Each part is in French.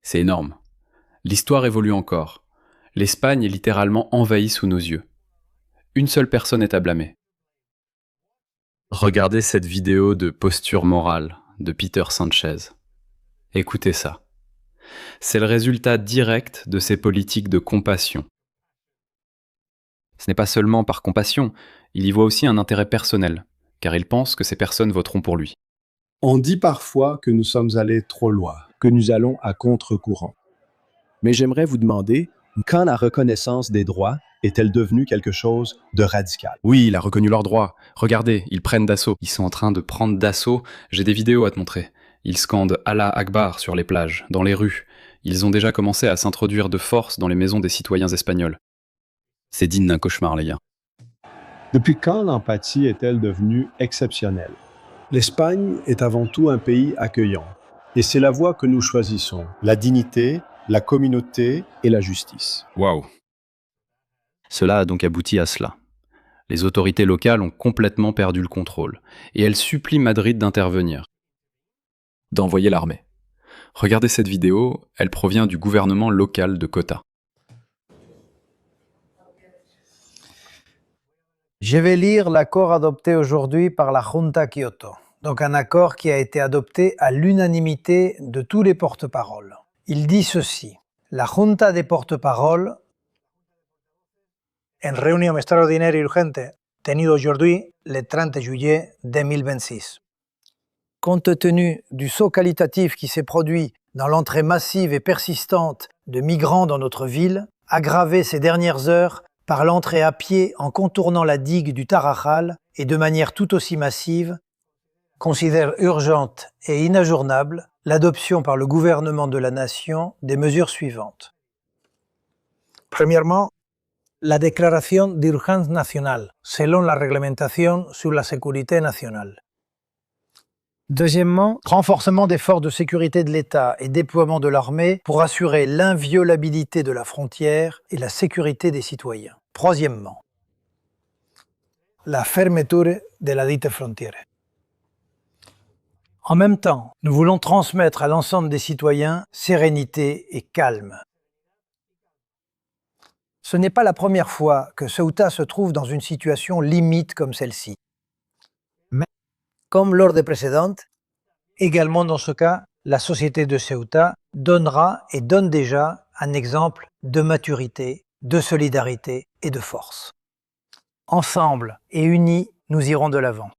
C'est énorme. L'histoire évolue encore. L'Espagne est littéralement envahie sous nos yeux. Une seule personne est à blâmer. Regardez cette vidéo de posture morale de Peter Sanchez. Écoutez ça. C'est le résultat direct de ses politiques de compassion. Ce n'est pas seulement par compassion, il y voit aussi un intérêt personnel, car il pense que ces personnes voteront pour lui. On dit parfois que nous sommes allés trop loin, que nous allons à contre-courant. Mais j'aimerais vous demander, quand la reconnaissance des droits est-elle devenue quelque chose de radical? Oui, il a reconnu leurs droits. Regardez, ils prennent d'assaut. Ils sont en train de prendre d'assaut. J'ai des vidéos à te montrer. Ils scandent Allah Akbar sur les plages, dans les rues. Ils ont déjà commencé à s'introduire de force dans les maisons des citoyens espagnols. C'est digne d'un cauchemar, les gars. Depuis quand l'empathie est-elle devenue exceptionnelle? L'Espagne est avant tout un pays accueillant. Et c'est la voie que nous choisissons. La dignité, la communauté et la justice. Waouh! Cela a donc abouti à cela. Les autorités locales ont complètement perdu le contrôle, et elles supplient Madrid d'intervenir, d'envoyer l'armée. Regardez cette vidéo, elle provient du gouvernement local de Ceuta. Je vais lire l'accord adopté aujourd'hui par la Junta Kyoto. Donc un accord qui a été adopté à l'unanimité de tous les porte-paroles. Il dit ceci. La Junta des porte-paroles, en réunion extraordinaire et urgente, tenue aujourd'hui, le 30 juillet 2026. Compte tenu du saut qualitatif qui s'est produit dans l'entrée massive et persistante de migrants dans notre ville, aggravé ces dernières heures par l'entrée à pied en contournant la digue du Tarajal et de manière tout aussi massive, considère urgente et inajournable l'adoption par le gouvernement de la nation des mesures suivantes. Premièrement, la déclaration d'urgence nationale, selon la réglementation sur la sécurité nationale. Deuxièmement, renforcement des forces de sécurité de l'État et déploiement de l'armée pour assurer l'inviolabilité de la frontière et la sécurité des citoyens. Troisièmement, la fermeture de la dite frontière. En même temps, nous voulons transmettre à l'ensemble des citoyens sérénité et calme. Ce n'est pas la première fois que Ceuta se trouve dans une situation limite comme celle-ci. Mais, comme lors des précédentes, également dans ce cas, la société de Ceuta donnera et donne déjà un exemple de maturité, de solidarité et de force. Ensemble et unis, nous irons de l'avant.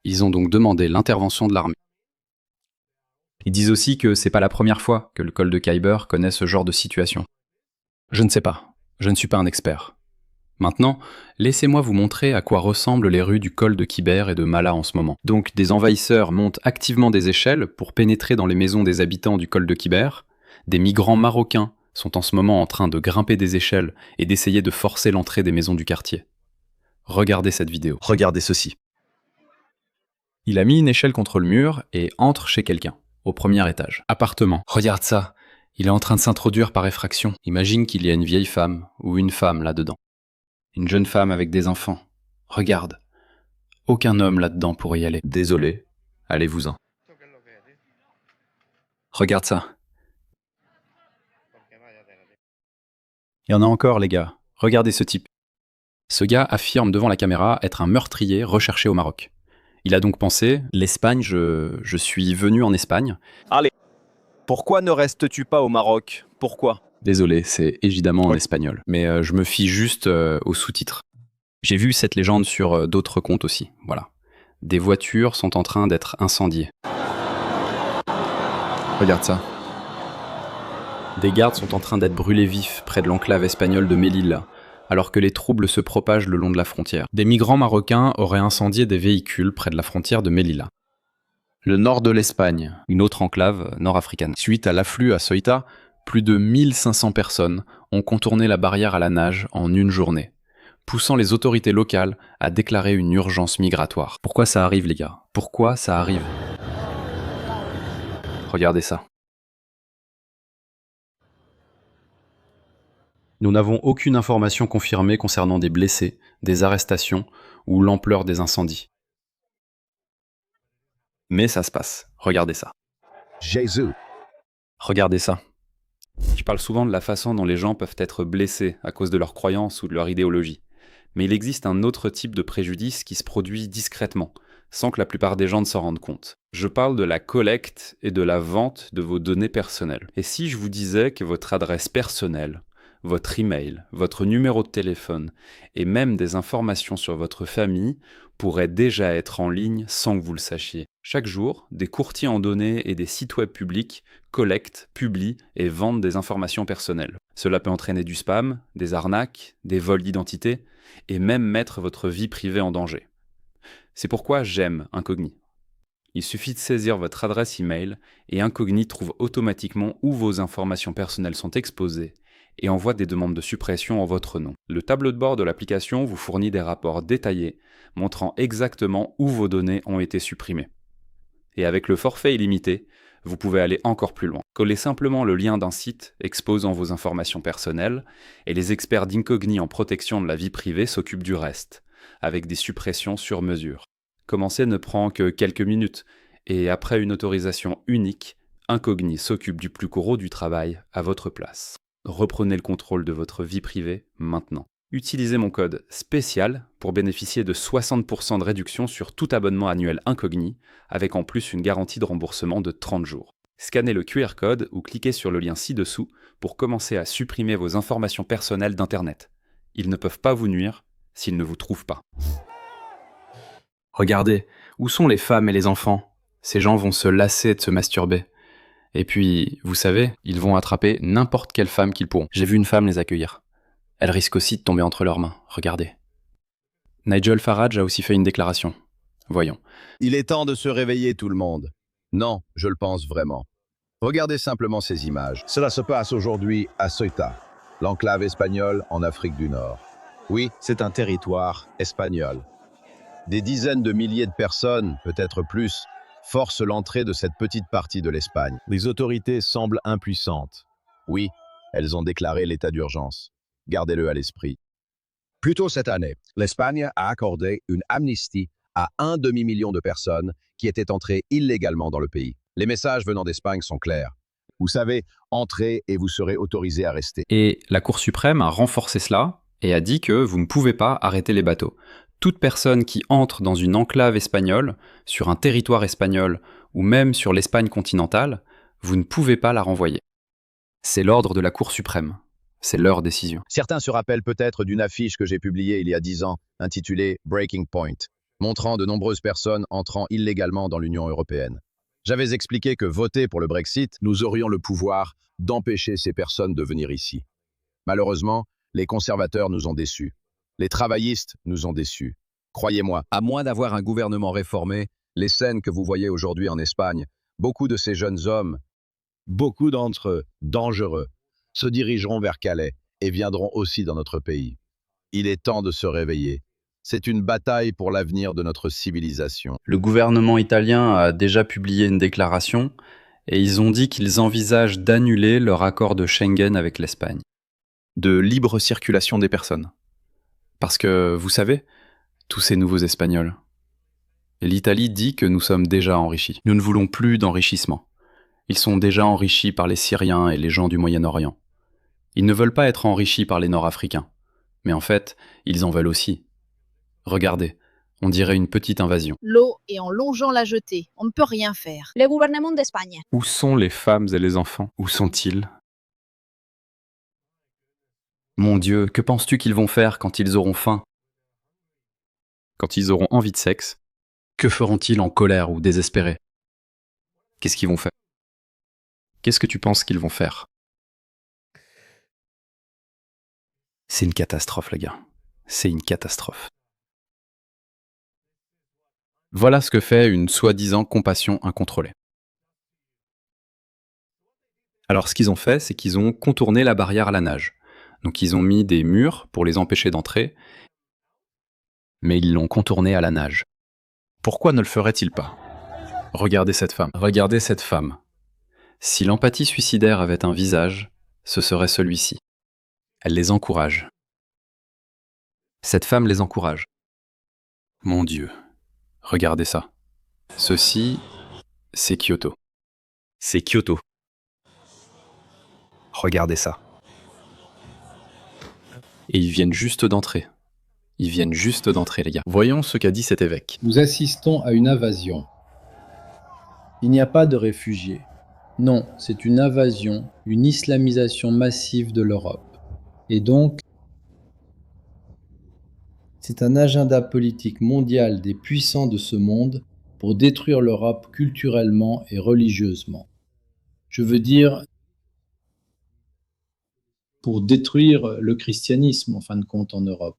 Ils ont donc demandé l'intervention de l'armée. Ils disent aussi que c'est pas la première fois que le col de Khyber connaît ce genre de situation. Je ne sais pas, je ne suis pas un expert. Maintenant, laissez-moi vous montrer à quoi ressemblent les rues du col de Khyber et de Mala en ce moment. Donc des envahisseurs montent activement des échelles pour pénétrer dans les maisons des habitants du col de Khyber. Des migrants marocains sont en ce moment en train de grimper des échelles et d'essayer de forcer l'entrée des maisons du quartier. Regardez cette vidéo. Regardez ceci. Il a mis une échelle contre le mur et entre chez quelqu'un, au premier étage. Appartement. Regarde ça. Il est en train de s'introduire par effraction. Imagine qu'il y a une vieille femme ou une femme là-dedans. Une jeune femme avec des enfants. Regarde. Aucun homme là-dedans pour y aller. Désolé. Allez-vous-en. Regarde ça. Il y en a encore, les gars. Regardez ce type. Ce gars affirme devant la caméra être un meurtrier recherché au Maroc. Il a donc pensé, l'Espagne, je suis venu en Espagne. Allez, pourquoi ne restes-tu pas au Maroc? Pourquoi? Désolé, c'est évidemment en espagnol, mais je me fie juste aux sous-titres. J'ai vu cette légende sur d'autres comptes aussi, voilà. Des voitures sont en train d'être incendiées. Regarde ça. Des gardes sont en train d'être brûlés vifs près de l'enclave espagnole de Melilla, alors que les troubles se propagent le long de la frontière. Des migrants marocains auraient incendié des véhicules près de la frontière de Melilla. Le nord de l'Espagne, une autre enclave nord-africaine. Suite à l'afflux à Ceuta, plus de 1500 personnes ont contourné la barrière à la nage en une journée, poussant les autorités locales à déclarer une urgence migratoire. Pourquoi ça arrive, les gars? Pourquoi ça arrive? Regardez ça. Nous n'avons aucune information confirmée concernant des blessés, des arrestations ou l'ampleur des incendies. Mais ça se passe. Regardez ça. Jésus. Regardez ça. Je parle souvent de la façon dont les gens peuvent être blessés à cause de leurs croyances ou de leur idéologie. Mais il existe un autre type de préjudice qui se produit discrètement, sans que la plupart des gens ne s'en rendent compte. Je parle de la collecte et de la vente de vos données personnelles. Et si je vous disais que votre adresse personnelle, votre email, votre numéro de téléphone et même des informations sur votre famille pourraient déjà être en ligne sans que vous le sachiez. Chaque jour, des courtiers en données et des sites web publics collectent, publient et vendent des informations personnelles. Cela peut entraîner du spam, des arnaques, des vols d'identité et même mettre votre vie privée en danger. C'est pourquoi j'aime Incogni. Il suffit de saisir votre adresse email et Incogni trouve automatiquement où vos informations personnelles sont exposées et envoie des demandes de suppression en votre nom. Le tableau de bord de l'application vous fournit des rapports détaillés montrant exactement où vos données ont été supprimées. Et avec le forfait illimité, vous pouvez aller encore plus loin. Collez simplement le lien d'un site exposant vos informations personnelles et les experts d'Incogni en protection de la vie privée s'occupent du reste, avec des suppressions sur mesure. Commencer ne prend que quelques minutes et après une autorisation unique, Incogni s'occupe du plus gros du travail à votre place. Reprenez le contrôle de votre vie privée maintenant. Utilisez mon code spécial pour bénéficier de 60% de réduction sur tout abonnement annuel Incogni, avec en plus une garantie de remboursement de 30 jours. Scannez le QR code ou cliquez sur le lien ci-dessous pour commencer à supprimer vos informations personnelles d'Internet. Ils ne peuvent pas vous nuire s'ils ne vous trouvent pas. Regardez, où sont les femmes et les enfants ? Ces gens vont se lasser de se masturber. Et puis, vous savez, ils vont attraper n'importe quelle femme qu'ils pourront. J'ai vu une femme les accueillir. Elle risque aussi de tomber entre leurs mains. Regardez. Nigel Farage a aussi fait une déclaration. Voyons. Il est temps de se réveiller, tout le monde. Non, je le pense vraiment. Regardez simplement ces images. Cela se passe aujourd'hui à Ceuta, l'enclave espagnole en Afrique du Nord. Oui, c'est un territoire espagnol. Des dizaines de milliers de personnes, peut-être plus, forcent l'entrée de cette petite partie de l'Espagne. Les autorités semblent impuissantes. Oui, elles ont déclaré l'état d'urgence. Gardez-le à l'esprit. Plus tôt cette année, l'Espagne a accordé une amnistie à 1 demi-million de personnes qui étaient entrées illégalement dans le pays. Les messages venant d'Espagne sont clairs. Vous savez, entrez et vous serez autorisé à rester. Et la Cour suprême a renforcé cela et a dit que vous ne pouvez pas arrêter les bateaux. Toute personne qui entre dans une enclave espagnole, sur un territoire espagnol ou même sur l'Espagne continentale, vous ne pouvez pas la renvoyer. C'est l'ordre de la Cour suprême. C'est leur décision. Certains se rappellent peut-être d'une affiche que j'ai publiée il y a 10 ans, intitulée « Breaking Point », montrant de nombreuses personnes entrant illégalement dans l'Union européenne. J'avais expliqué que voter pour le Brexit, nous aurions le pouvoir d'empêcher ces personnes de venir ici. Malheureusement, les conservateurs nous ont déçus. Les travaillistes nous ont déçus. Croyez-moi, à moins d'avoir un gouvernement réformé, les scènes que vous voyez aujourd'hui en Espagne, beaucoup de ces jeunes hommes, beaucoup d'entre eux, dangereux, se dirigeront vers Calais et viendront aussi dans notre pays. Il est temps de se réveiller. C'est une bataille pour l'avenir de notre civilisation. Le gouvernement italien a déjà publié une déclaration et ils ont dit qu'ils envisagent d'annuler leur accord de Schengen avec l'Espagne. De libre circulation des personnes. Parce que, vous savez, tous ces nouveaux Espagnols. L'Italie dit que nous sommes déjà enrichis. Nous ne voulons plus d'enrichissement. Ils sont déjà enrichis par les Syriens et les gens du Moyen-Orient. Ils ne veulent pas être enrichis par les Nord-Africains. Mais en fait, ils en veulent aussi. Regardez, on dirait une petite invasion. L'eau et en longeant la jetée, on ne peut rien faire. Le gouvernement d'Espagne. Où sont les femmes et les enfants ? Où sont-ils ? Mon Dieu, que penses-tu qu'ils vont faire quand ils auront faim ? Quand ils auront envie de sexe ? Que feront-ils en colère ou désespérés ? Qu'est-ce qu'ils vont faire ? Qu'est-ce que tu penses qu'ils vont faire ? C'est une catastrophe, les gars. C'est une catastrophe. Voilà ce que fait une soi-disant compassion incontrôlée. Alors ce qu'ils ont fait, c'est qu'ils ont contourné la barrière à la nage. Donc ils ont mis des murs pour les empêcher d'entrer, mais ils l'ont contourné à la nage. Pourquoi ne le ferait-il pas ? Regardez cette femme. Regardez cette femme. Si l'empathie suicidaire avait un visage, ce serait celui-ci. Elle les encourage. Cette femme les encourage. Mon Dieu, regardez ça. Ceci, c'est Kyoto. C'est Kyoto. Regardez ça. Et ils viennent juste d'entrer. Ils viennent juste d'entrer, les gars. Voyons ce qu'a dit cet évêque. Nous assistons à une invasion. Il n'y a pas de réfugiés. Non, c'est une invasion, une islamisation massive de l'Europe. Et donc, c'est un agenda politique mondial des puissants de ce monde pour détruire l'Europe culturellement et religieusement. Je veux dire, pour détruire le christianisme, en fin de compte, en Europe.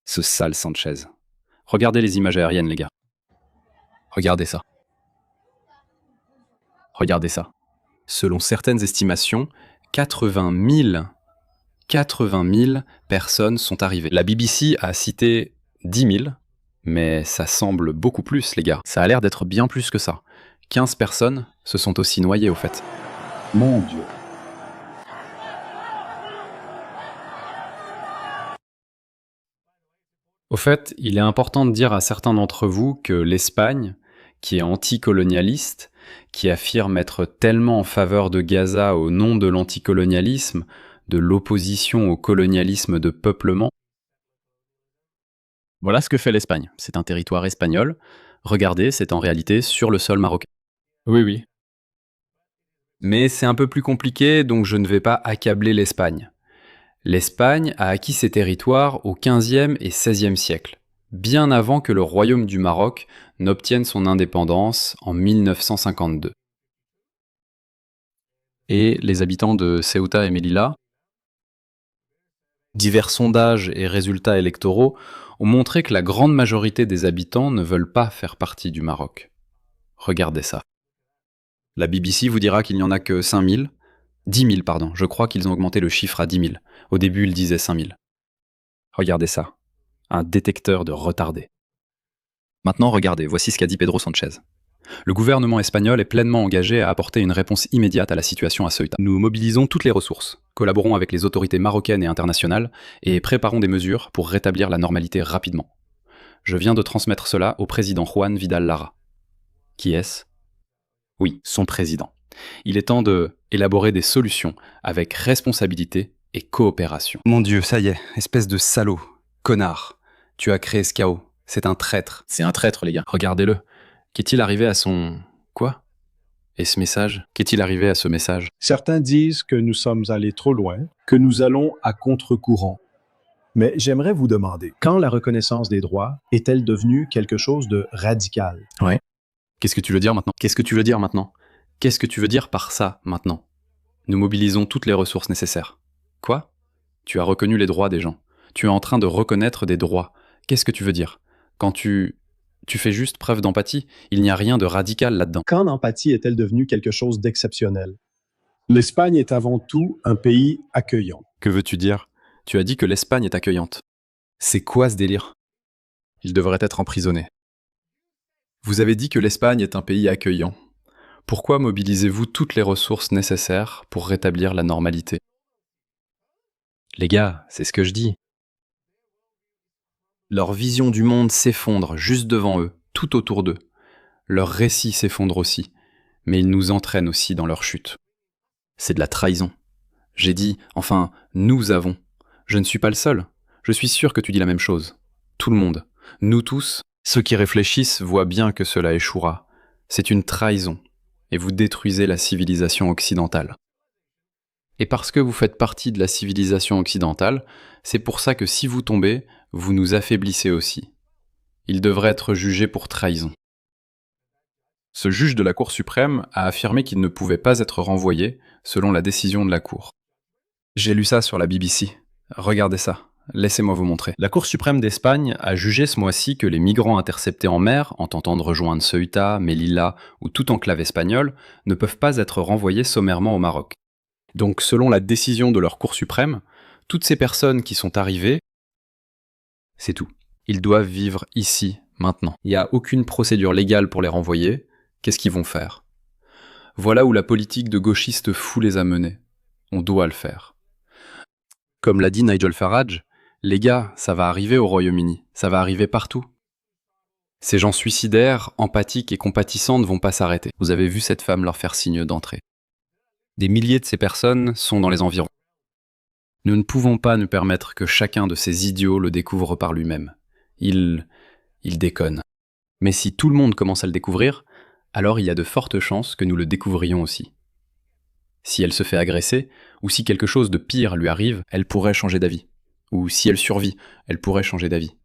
Ce sale Sanchez. Regardez les images aériennes, les gars. Regardez ça. Regardez ça. Selon certaines estimations, 80 000 personnes sont arrivées. La BBC a cité 10 000, mais ça semble beaucoup plus, les gars. Ça a l'air d'être bien plus que ça. 15 personnes se sont aussi noyées, au fait. Mon Dieu. Au fait, il est important de dire à certains d'entre vous que l'Espagne, qui est anticolonialiste, qui affirme être tellement en faveur de Gaza au nom de l'anticolonialisme, de l'opposition au colonialisme de peuplement. Voilà ce que fait l'Espagne. C'est un territoire espagnol. Regardez, c'est en réalité sur le sol marocain. Oui. Mais c'est un peu plus compliqué, donc je ne vais pas accabler l'Espagne. L'Espagne a acquis ces territoires au XVe et XVIe siècle, bien avant que le royaume du Maroc n'obtienne son indépendance en 1952. Et les habitants de Ceuta et Melilla, divers sondages et résultats électoraux ont montré que la grande majorité des habitants ne veulent pas faire partie du Maroc. Regardez ça. La BBC vous dira qu'il n'y en a que 5 000. 10 000, pardon. Je crois qu'ils ont augmenté le chiffre à 10 000. Au début, ils disaient 5 000. Regardez ça. Un détecteur de retardés. Maintenant, regardez, voici ce qu'a dit Pedro Sanchez. Le gouvernement espagnol est pleinement engagé à apporter une réponse immédiate à la situation à Ceuta. Nous mobilisons toutes les ressources, collaborons avec les autorités marocaines et internationales et préparons des mesures pour rétablir la normalité rapidement. Je viens de transmettre cela au président Juan Vidal Lara. Qui est-ce ? Oui, son président. Il est temps de élaborer des solutions avec responsabilité et coopération. Mon Dieu, ça y est, espèce de salaud, connard. Tu as créé ce chaos. C'est un traître. C'est un traître, les gars. Regardez-le. Qu'est-il arrivé à son... Quoi ? Et ce message ? Qu'est-il arrivé à ce message ? Certains disent que nous sommes allés trop loin, que nous allons à contre-courant. Mais j'aimerais vous demander, quand la reconnaissance des droits est-elle devenue quelque chose de radical? Ouais. Qu'est-ce que tu veux dire maintenant ? Qu'est-ce que tu veux dire maintenant ? Qu'est-ce que tu veux dire par ça, maintenant ? Nous mobilisons toutes les ressources nécessaires. Quoi ? Tu as reconnu les droits des gens. Tu es en train de reconnaître des droits. Qu'est-ce que tu veux dire ? Quand tu fais juste preuve d'empathie, il n'y a rien de radical là-dedans. Quand l'empathie est-elle devenue quelque chose d'exceptionnel? L'Espagne est avant tout un pays accueillant. Que veux-tu dire ? Tu as dit que l'Espagne est accueillante. C'est quoi ce délire ? Il devrait être emprisonné. Vous avez dit que l'Espagne est un pays accueillant. Pourquoi mobilisez-vous toutes les ressources nécessaires pour rétablir la normalité ? Les gars, c'est ce que je dis. Leur vision du monde s'effondre juste devant eux, tout autour d'eux. Leur récit s'effondre aussi, mais ils nous entraînent aussi dans leur chute. C'est de la trahison. J'ai dit, enfin, nous avons. Je ne suis pas le seul. Je suis sûr que tu dis la même chose. Tout le monde. Nous tous, ceux qui réfléchissent voient bien que cela échouera. C'est une trahison. Et vous détruisez la civilisation occidentale. Et parce que vous faites partie de la civilisation occidentale, c'est pour ça que si vous tombez, vous nous affaiblissez aussi. Il devrait être jugé pour trahison. Ce juge de la Cour suprême a affirmé qu'il ne pouvait pas être renvoyé selon la décision de la Cour. J'ai lu ça sur la BBC. Regardez ça. Laissez-moi vous montrer. La Cour suprême d'Espagne a jugé ce mois-ci que les migrants interceptés en mer, en tentant de rejoindre Ceuta, Melilla ou toute enclave espagnole, ne peuvent pas être renvoyés sommairement au Maroc. Donc, selon la décision de leur Cour suprême, toutes ces personnes qui sont arrivées, c'est tout. Ils doivent vivre ici, maintenant. Il n'y a aucune procédure légale pour les renvoyer. Qu'est-ce qu'ils vont faire ? Voilà où la politique de gauchistes fous les a menés. On doit le faire. Comme l'a dit Nigel Farage, les gars, ça va arriver au Royaume-Uni, ça va arriver partout. Ces gens suicidaires, empathiques et compatissants ne vont pas s'arrêter. Vous avez vu cette femme leur faire signe d'entrée. Des milliers de ces personnes sont dans les environs. Nous ne pouvons pas nous permettre que chacun de ces idiots le découvre par lui-même. Il déconne. Mais si tout le monde commence à le découvrir, alors il y a de fortes chances que nous le découvrions aussi. Si elle se fait agresser, ou si quelque chose de pire lui arrive, elle pourrait changer d'avis. Ou si elle survit, elle pourrait changer d'avis.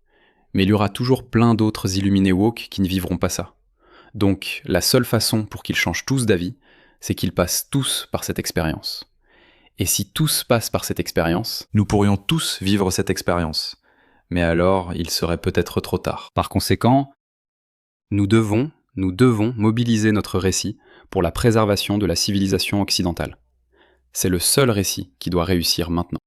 Mais il y aura toujours plein d'autres illuminés woke qui ne vivront pas ça. Donc, la seule façon pour qu'ils changent tous d'avis, c'est qu'ils passent tous par cette expérience. Et si tous passent par cette expérience, nous pourrions tous vivre cette expérience. Mais alors, il serait peut-être trop tard. Par conséquent, nous devons mobiliser notre récit pour la préservation de la civilisation occidentale. C'est le seul récit qui doit réussir maintenant.